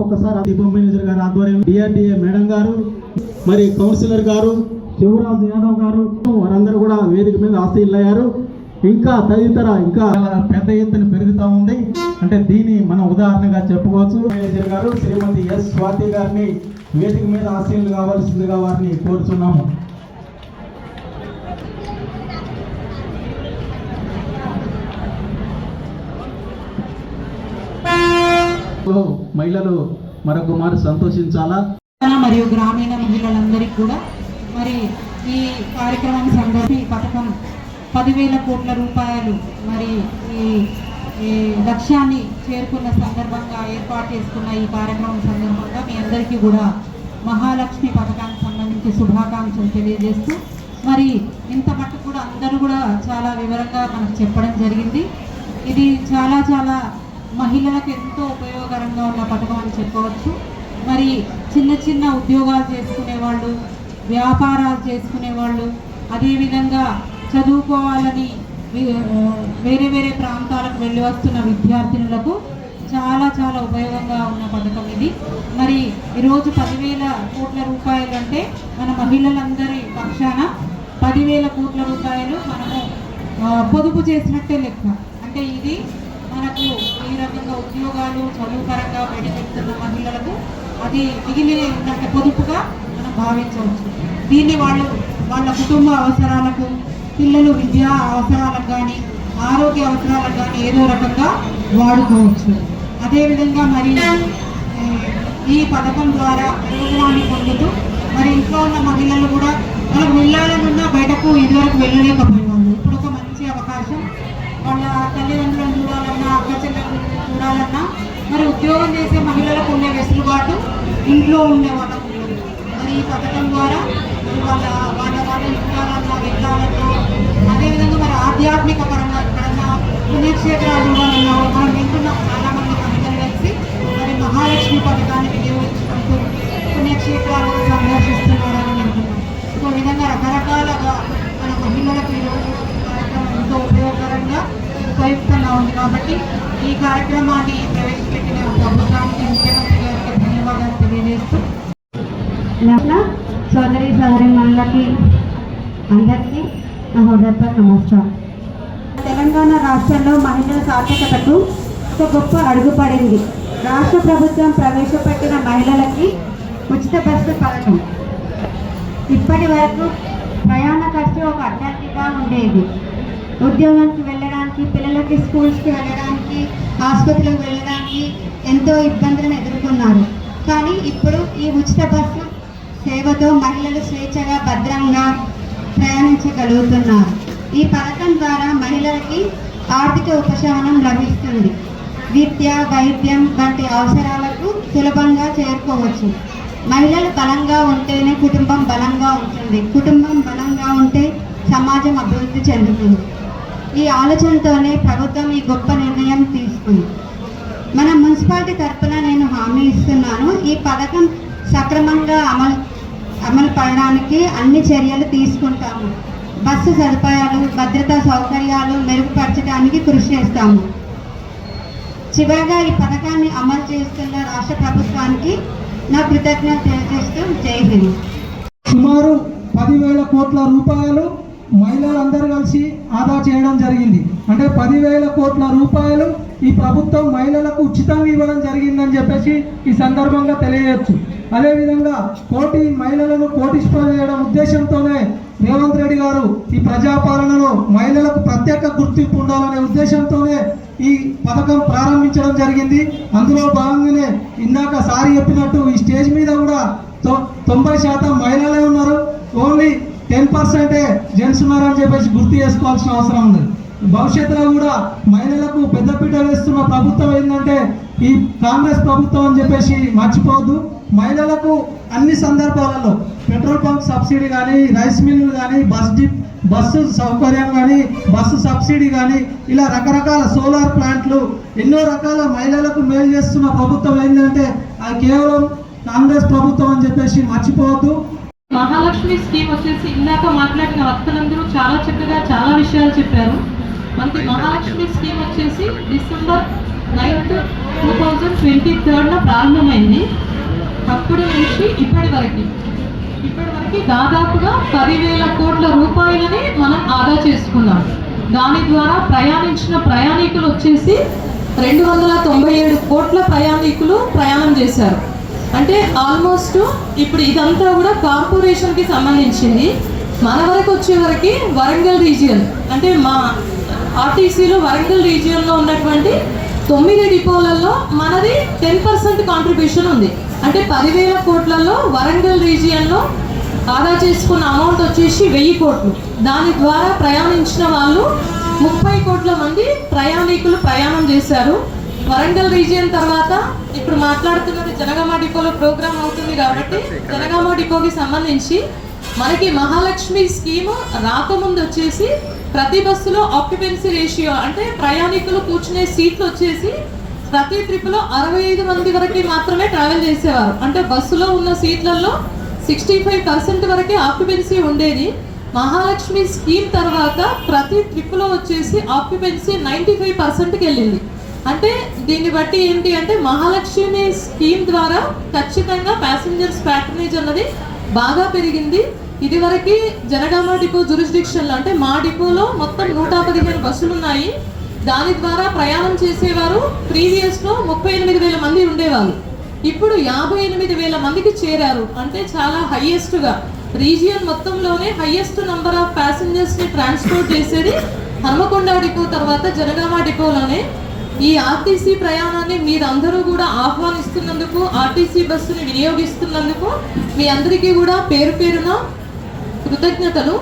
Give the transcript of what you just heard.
ఒక్కసారి దీపం మేనేజర్ గారు ఆధ్వర్యంలో డిఆర్డిఏ మేడం గారు, మరి కౌన్సిలర్ గారు, శివరాజ్ యాదవ్ గారు వారందరూ కూడా వేదిక మీద ఆశీర్లయ్యారు. ఇంకా తదితర ఇంకా పెద్ద ఎత్తున పెరుగుతూ ఉంది. అంటే దీన్ని మనం ఉదాహరణగా చెప్పుకోవచ్చు. మేనేజర్ గారు శ్రీమతి ఎస్ స్వాతి గారిని వేదిక మీద ఆశీర్లు కావాల్సిందిగా వారిని కోరుచున్నాము. మహిళలు మరొక మారు సంతోషించాలా. మరియు గ్రామీణ మహిళలందరికీ కూడా మరి ఈ కార్యక్రమం సందర్భంగా పథకం 10,000 కోట్ల రూపాయలు మరి ఈ లక్ష్యాన్ని చేరుకున్న సందర్భంగా ఏర్పాటు చేసుకున్న ఈ కార్యక్రమం సందర్భంగా మీ అందరికీ కూడా మహాలక్ష్మి పథకానికి సంబంధించి శుభాకాంక్షలు తెలియజేస్తూ మరి ఇంత మట్టుకు కూడా అందరూ కూడా చాలా వివరంగా మనకు చెప్పడం జరిగింది. ఇది చాలా చాలా మహిళలకు ఎంతో ఉపయోగకరంగా ఉన్న పథకం అని చెప్పవచ్చు. మరి చిన్న చిన్న ఉద్యోగాలు చేసుకునే వాళ్ళు, వ్యాపారాలు చేసుకునే వాళ్ళు, అదేవిధంగా చదువుకోవాలని వేరే వేరే ప్రాంతాలకు వెళ్ళి వస్తున్న విద్యార్థినులకు చాలా చాలా ఉపయోగంగా ఉన్న పథకం ఇది. మరి ఈరోజు 10,000 కోట్ల రూపాయలు అంటే మన మహిళలందరి పక్షాన 10,000 కోట్ల రూపాయలు మనము పొదుపు చేసినట్టే లెక్క. అంటే ఇది మనకు ఈ రకంగా ఉద్యోగాలు చదువుపరంగా బయటపెడుతున్న మహిళలకు అది మిగిలి ఉన్నట్టు పొదుపుగా మనం భావించవచ్చు. దీన్ని వాళ్ళ కుటుంబ అవసరాలకు, పిల్లలు విద్యా అవసరాలకు కానీ, ఆరోగ్య అవసరాలకు కానీ ఏదో రకంగా వాడుకోవచ్చు. అదేవిధంగా మరి ఈ పథకం ద్వారా ప్రయోజనాన్ని పొందుతూ మరి ఇంట్లో ఉన్న మహిళలు కూడా వాళ్ళకు వెళ్ళాలనున్నా బయటకు ఇదివరకు వెళ్ళలేకపోయేవాళ్ళు. ఇప్పుడు ఒక మంచి అవకాశం. వాళ్ళ తల్లిదండ్రులను చూడాలన్నా, అక్క చెల్లెలను చూడాలన్నా మరి ఉద్యోగం చేసే మహిళలకు ఉండే వెసులుబాటు ఇంట్లో ఉండే వాళ్ళకు మరి ఈ పథకం ద్వారా వాళ్ళ చూడాలన్నా, వెళ్ళాలన్నా, అదేవిధంగా మరి ఆధ్యాత్మిక పరంగా ఎక్కడన్నా పుణ్యక్షేత్రాలు చూడాలన్నా మనం వెళ్తున్నాం. చాలామంది మహిళలు కలిసి మరి మహాలక్ష్మి పథకాన్ని వినియోగించుకుంటూ పుణ్యక్షేత్రాలను సందర్శిస్తున్నారని అనుకున్నాం. సో ఈ విధంగా రకరకాలుగా మన మహిళలకు ఈరోజు కార్యక్రమం ఎంతో ఉపయోగకరంగా ఉపయుక్తంగా ఉంది. కాబట్టి ఈ కార్యక్రమాన్ని ప్రవేశపెట్టిన ప్రభుత్వానికి, ముఖ్యమంత్రి గారికి ధన్యవాదాలు తెలియజేస్తూ సోదరి సోదరిమణులకి అందరికీ నా హృదయపూర్వక నమస్కారం. తెలంగాణ రాష్ట్రంలో మహిళల సాధికారతకు ఒక గొప్ప అడుగు పడింది. రాష్ట్ర ప్రభుత్వం ప్రవేశపెట్టిన మహిళలకి ఉచిత బస్సు పథకం. ఇప్పటి వరకు ప్రయాణ ఖర్చు ఒక అడ్డంకిగా ఉండేది. ఉద్యోగానికి వెళ్ళడానికి, పిల్లలకి స్కూల్స్కి వెళ్ళడానికి, ఆసుపత్రికి వెళ్ళడానికి ఎంతో ఇబ్బందులను ఎదుర్కొన్నారు. కానీ ఇప్పుడు ఈ ఉచిత బస్సు సేవతో మహిళలు స్వేచ్ఛగా, భద్రంగా ప్రయాణించగలుగుతున్నారు. ఈ పథకం ద్వారా మహిళలకి ఆర్థిక ఉపశమనం లభిస్తుంది. విద్య, వైద్యం వంటి అవసరాలకు సులభంగా చేరుకోవచ్చు. మహిళలు బలంగా ఉంటేనే కుటుంబం బలంగా ఉంటుంది. కుటుంబం బలంగా ఉంటే సమాజం అభివృద్ధి చెందుతుంది. ఈ ఆలోచనతోనే ప్రభుత్వం ఈ గొప్ప నిర్ణయం తీసుకుంది. మన మున్సిపాలిటీ తరఫున నేను హామీ ఇస్తున్నాను, ఈ పథకం సక్రమంగా అమలు పడడానికి అన్ని చర్యలు తీసుకుంటాము. బస్సు సదుపాయాలు, భద్రతా సౌకర్యాలు మెరుగుపరచడానికి కృషి చేస్తాము. చివరగా ఈ పథకాన్ని అమలు చేస్తున్న రాష్ట్ర ప్రభుత్వానికి నా కృతజ్ఞత తెలియజేస్తూ జై హింద్. సుమారు 10,000 కోట్ల రూపాయలు మహిళలందరూ కలిసి ఆదా చేయడం జరిగింది. అంటే 10,000 కోట్ల రూపాయలు ఈ ప్రభుత్వం మహిళలకు ఉచితంగా ఇవ్వడం జరిగిందని చెప్పేసి ఈ సందర్భంగా తెలియజేయచ్చు. అదేవిధంగా కోటి మహిళలను కోటీశ్వరులు చేయడం ఉద్దేశంతోనే రేవంత్ రెడ్డి గారు ఈ ప్రజాపాలనలో మహిళలకు ప్రత్యేక గుర్తింపు ఉండాలనే ఉద్దేశంతోనే ఈ పథకం ప్రారంభించడం జరిగింది. అందులో భాగంగానే ఇందాక సారి చెప్పినట్టు ఈ స్టేజ్ మీద కూడా 90% మహిళలే ఉన్నారు. ఓన్లీ 10% జెంట్స్ ఉన్నారని చెప్పేసి గుర్తు చేసుకోవాల్సిన అవసరం ఉంది. భవిష్యత్తులో కూడా మహిళలకు పెద్దపీట వేస్తున్న ప్రభుత్వం ఏంటంటే ఈ కాంగ్రెస్ ప్రభుత్వం అని చెప్పేసి మర్చిపోవద్దు. మహిళలకు అన్ని సందర్భాలలో పెట్రోల్ బంక్ సబ్సిడీ కానీ, రైస్ మిల్లు కానీ, బస్సు సౌకర్యం కానీ, బస్సు సబ్సిడీ కానీ, ఇలా రకరకాల సోలార్ ప్లాంట్లు ఎన్నో రకాల మహిళలకు మేలు చేస్తున్న ప్రభుత్వం ఏంటంటే అది కేవలం కాంగ్రెస్ ప్రభుత్వం అని చెప్పేసి మర్చిపోవద్దు. మహాలక్ష్మి స్కీమ్ వచ్చేసి ఇందాక మాట్లాడిన వక్తలందరూ చాలా చక్కగా చాలా విషయాలు చెప్పారు. మనకి మహాలక్ష్మి స్కీమ్ వచ్చేసి డిసెంబర్ 9th 2023 ప్రారంభమైంది. అప్పటి నుంచి ఇప్పటి వరకు దాదాపుగా 10,000 కోట్ల రూపాయలని మనం ఆదా చేసుకున్నాం. దాని ద్వారా ప్రయాణించిన ప్రయాణికులు వచ్చేసి 297 కోట్ల ప్రయాణికులు ప్రయాణం చేశారు. అంటే ఆల్మోస్ట్ ఇప్పుడు ఇదంతా కూడా కార్పొరేషన్కి సంబంధించింది. మన వరకు వచ్చే వరకు వరంగల్ రీజియన్ అంటే మా ఆర్టీసీలో వరంగల్ రీజియన్లో ఉన్నటువంటి 9 డిపోలలో మనది 10% కాంట్రిబ్యూషన్ ఉంది. అంటే 10,000 కోట్లలో వరంగల్ రీజియన్లో ఆదా చేసుకున్న అమౌంట్ వచ్చేసి 1000 కోట్లు. దాని ద్వారా ప్రయాణించిన వాళ్ళు 30 కోట్ల మంది ప్రయాణికులు ప్రయాణం చేశారు. వరంగల్ రీజియన్ తర్వాత ఇప్పుడు మాట్లాడుతున్నది జనగామ డిపోలో ప్రోగ్రామ్ అవుతుంది కాబట్టి జనగామ డిపోకి సంబంధించి మనకి మహాలక్ష్మి స్కీము రాకముందు వచ్చేసి ప్రతి బస్సులో ఆక్యుపెన్సీ రేషియో అంటే ప్రయాణికులు కూర్చునే సీట్లు వచ్చేసి ప్రతి ట్రిప్లో 65 మంది వరకు మాత్రమే ట్రావెల్ చేసేవారు. అంటే బస్సులో ఉన్న సీట్లలో 65% వరకే ఆక్యుపెన్సీ ఉండేది. మహాలక్ష్మి స్కీమ్ తర్వాత ప్రతి ట్రిప్లో వచ్చేసి ఆక్యుపెన్సీ 95%కి వెళ్ళింది. అంటే దీన్ని బట్టి ఏంటి అంటే మహాలక్ష్మి స్కీమ్ ద్వారా ఖచ్చితంగా ప్యాసింజర్స్ ప్యాటర్నేజ్ అన్నది బాగా పెరిగింది. ఇదివరకు జనగామ డిపో జ్యూరిస్డిక్షన్లో అంటే మా డిపోలో మొత్తం 115 బస్సులు ఉన్నాయి. దాని ద్వారా ప్రయాణం చేసేవారు ప్రీవియస్లో 38,000 మంది ఉండేవాళ్ళు. ఇప్పుడు 58,000 మందికి చేరారు. అంటే చాలా హైయెస్ట్గా రీజియన్ మొత్తంలోనే హైయెస్ట్ నంబర్ ఆఫ్ ప్యాసింజర్స్ని ట్రాన్స్పోర్ట్ చేసేది హన్మకొండ డిపో తర్వాత జనగామ డిపోలోనే. ఈ ఆర్టీసీ ప్రయాణాన్ని మీరందరూ కూడా ఆహ్వానిస్తున్నందుకు, ఆర్టీసీ బస్సుని వినియోగిస్తున్నందుకు మీ అందరికీ కూడా పేరు పేరున కృతజ్ఞతలు.